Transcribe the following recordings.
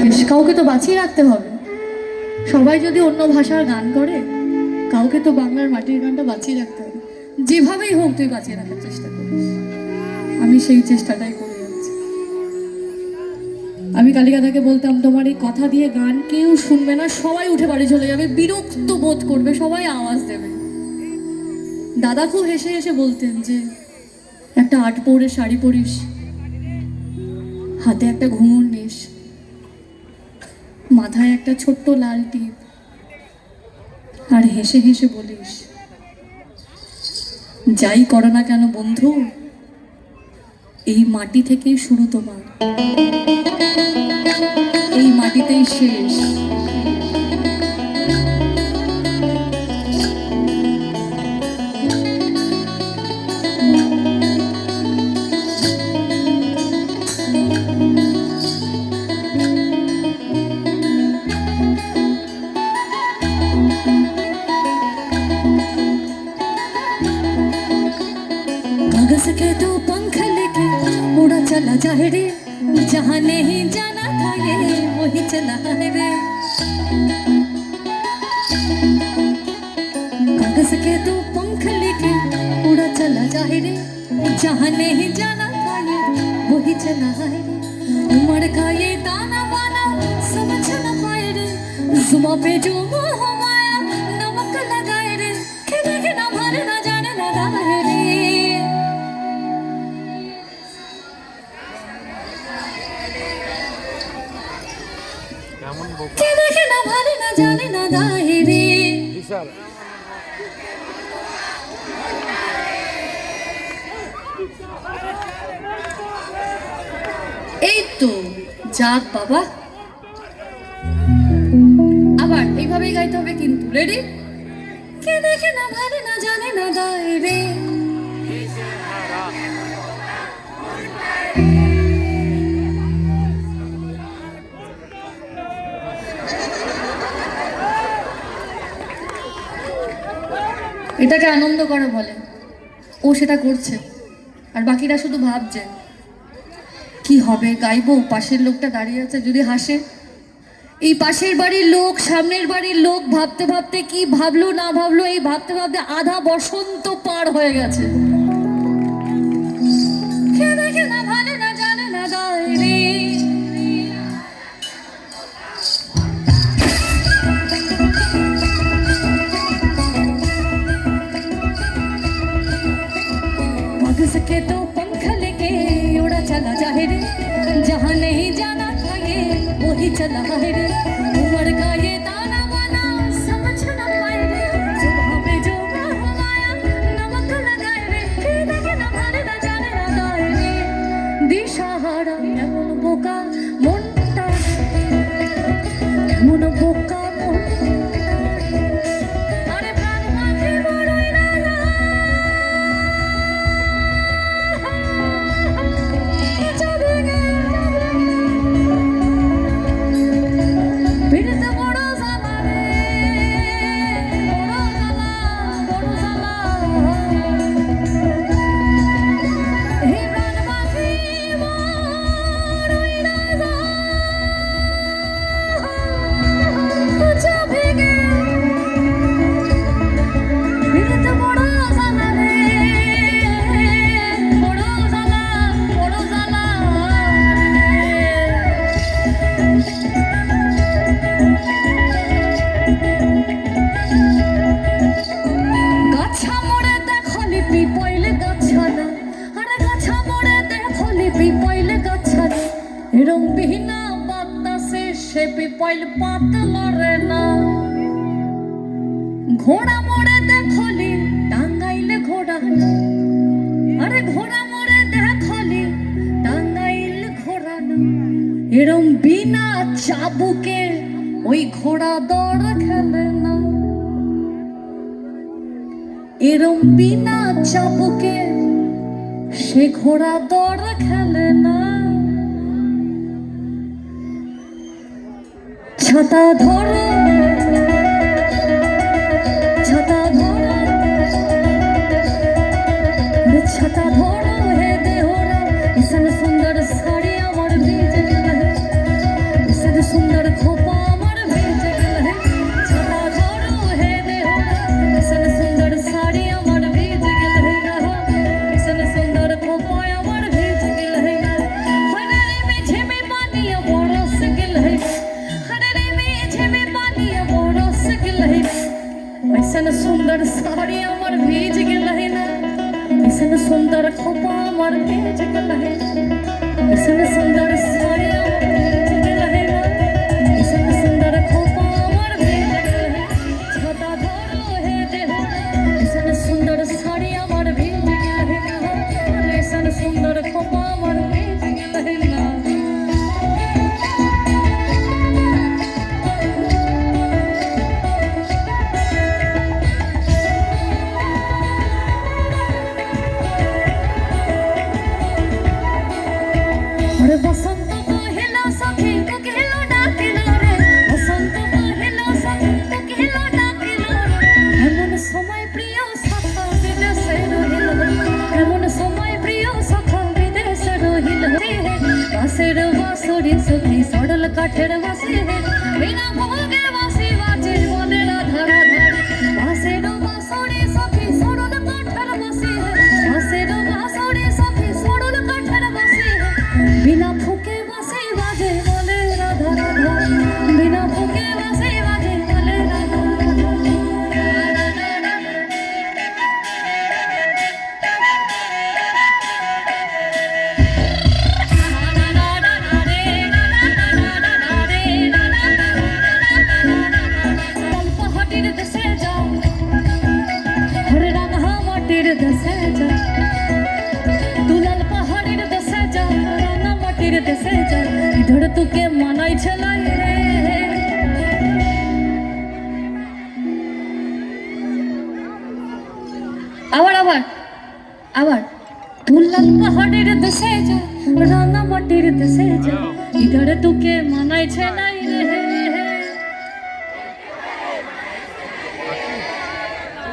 বেশ, কাউকে তো বাঁচিয়ে রাখতে হবে। সবাই যদি অন্য ভাষার গান করে, কাউকে তো বাংলার মাটির গানটা বাঁচিয়ে রাখতে হবে। যেভাবেই হোক তুই বাঁচিয়ে রাখার চেষ্টা করিস, আমি সেই চেষ্টাটাই করে যাচ্ছি। আমি কালিকাদাকে বলতাম, তোমার এই কথা দিয়ে গান কেউ শুনবে না, সবাই উঠে বাড়ি চলে যাবে, বিরক্ত বোধ করবে, সবাই আওয়াজ দেবে। দাদা খুব হেসে হেসে বলতেন যে একটা আট পৌড়ে শাড়ি পরিস, হাতে একটা ঘুঙুর নিস, মাথায় একটা ছোট্ট লাল টিপ, আর হেসে হেসে বলিস, যাই করো না কেন বন্ধু, এই মাটি থেকেই শুরু তোমার, এই মাটিতেই শেষ। कागज के दो पंख लेके उड़ा चला जाए रे, जहाँ नहीं जाना था ये वही चला है रे। कागज के दो पंख लेके उड़ा चला जाए रे, जहाँ नहीं जाना था ये वही चला है रे। उमड़ का ये दाना वाना समझ न पाए रे, जुबां पे जो मोह माया नमक लगाए रे, खिले के ना भरे ना जाने लगा है रे। কে দেখে না ভালে না জানে না গায়ে রে। এই তো যাক বাবা, আবার এইভাবেই গাইতে হবে কিন্তু। রেডি? কে দেখে না ভালে না জানে না গায়ে রে। এটাকে আনন্দ করা বলে, ও সেটা করছে, আর বাকিরা শুধু ভাবছে কি হবে, গাইবো, পাশের লোকটা দাঁড়িয়ে আছে যদি হাসে। এই পাশের বাড়ির লোক, সামনের বাড়ির লোক ভাবতে ভাবতে কি ভাবলো না ভাবলো, এই ভাবতে ভাবতে আধা বসন্ত পার হয়ে গেছে। কে দেখে না ভালে না জানে না গায়ে রে। कागज के दो पंख लेके उड़ा चला जाए रे, जहाँ नहीं जाना था ये वही चला है रे। उमड़ का ये दाना वाना समझ न पाए रे, जुबां पे जो मोह माया नमक लगाए रे, কে দেখে না ভালে না জানে না গায়ে রে। দিশাহারা এমন বোকা মনটা, এমন বোকা মন, আরে প্রাণ মাঝে বড়ই না রং বিহীনা বাতাসে সে পিপাইল পাতলা রে না। ঘোড়া মোড়ে দেখলি টাঙ্গাইলে ঘোড়া, আরে ঘোড়া মোড়ে দেখলি টাঙ্গাইল ঘোড়া না। এরম বিনা চাবুকে ওই ঘোড়া দৌড় খেলে না। এরম বিনা চাবুকে সে ঘোড়া দৌড় খেলে না। ছাতা ধরো, ছাতা ধরো, ছাতা ধরো হে দেহরা, ইসন সুন্দর শাড়ি আমার ভিজে, ইসন সুন্দর ऐसन सुंदर साड़ी अमर भीज गल है ना, ऐसन सुंदर खोपा अमर भीज गल है, ऐसन सुंदर साड़ी अमर भीज गल है ना, ऐसन सुंदर खोपा अमर भीज गल है, छता धरो है देहो, ऐसन सुंदर साड़ी अमर भीज गल है ना, ऐसन सुंदर खोपा अमर भीज गल है ना। बसंत पहला सखी कोकिलो डाकिलो रे, बसंत पहला सखी कोकिलो डाकिलो रे, एमन समय प्रिय सखा विदेशे रहिल, एमन समय प्रिय सखा विदेशे रहिल, बासेर बांसुरी सखी सड़ल काठेर बांसुरी हे, बिना भोगे बांसुरी बाजे बोले राधा राधा, बासेर बांसुरी सखी सड़ल काठेर बांसुरी हे, बासेर बांसुरी सखी सड़ल काठेर बांसुरी हे, बिना फूके बांसुरी बाजे बोले राधा राधा, बिना फूके बांसुरी बाजे बोले राधा पहाड़ीर देशे जाओ, हरे रांगा माटीर देशे जाओ, दुलाल पहाड़ीर देशे जाओ, रांगा माटीर देशे जाओ, इधर तुके मानाई छलाई रे। আবার আবার আবার দুলাল পাহাড়ের দেশে যা, রাঙা মাটির দেশে যা, ইধরে তোকে মানাই ছলাই রে।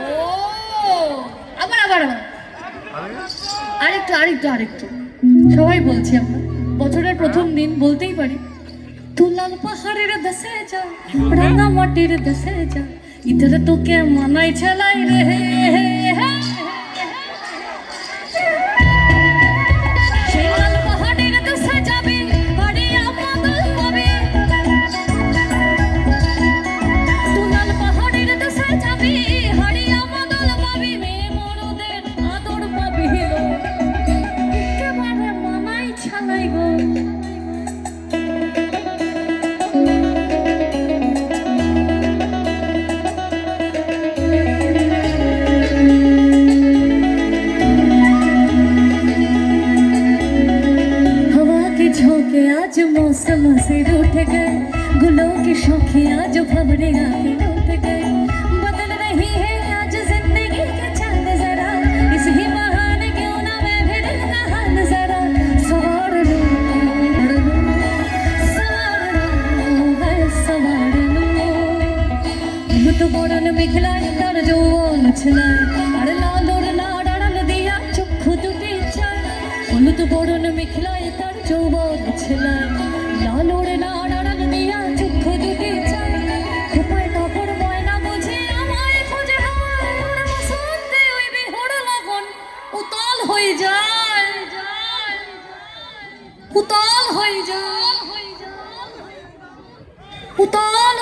ও আবার আবার আবার আরেকটু আরেকটু আরেকটু সবাই বলছি আমরা বছরের প্রথম দিন বলতেই পারি, দুলাল পাহাড়ের দেশে যা, রাঙা মাটির দেশে যা, ইধরে তোকে মানাই ছলাই রে। आज मौसम से रूठ गए, गुलों की शौखियाँ जो भंवरे आके लौट गए, बदल रही है आज जिंदगी के चांद जरा, इस ही बहाने क्यों ना मैं भी दिल का हाल जरा सवार लूं, सवार लूं, तो बड़न मिखलाए तार जौन छलाए, अरे लालोर लाड़ अड़ल दिया चुख दुटी चाय, तो बड़न मिखलाए तार जौन छलाए, लालोर लाड़ अड़ल दिया चुख दुटी चाय, खुपाय कापड़ ময়না বুঝে আমায় খুঁজে হায়, ওরে বসন্তে ওই বিহড় লগন উতাল হয়ে যায়, উতাল হয়ে যায়, উতাল